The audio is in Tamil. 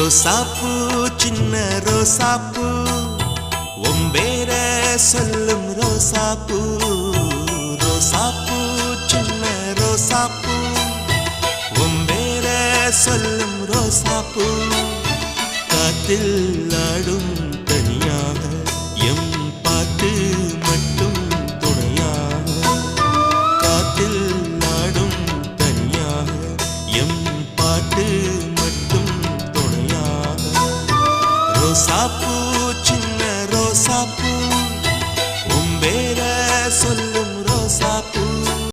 ரோசாப்பூ சின்ன ரோசாப்பூ உம்பேர சொல்லும் ரோசாப்பூ ரோசாப்பூ சின்ன ரோசாப்பூ உம்பேர சொல்லும் ரோசாப்பூ காத்தில்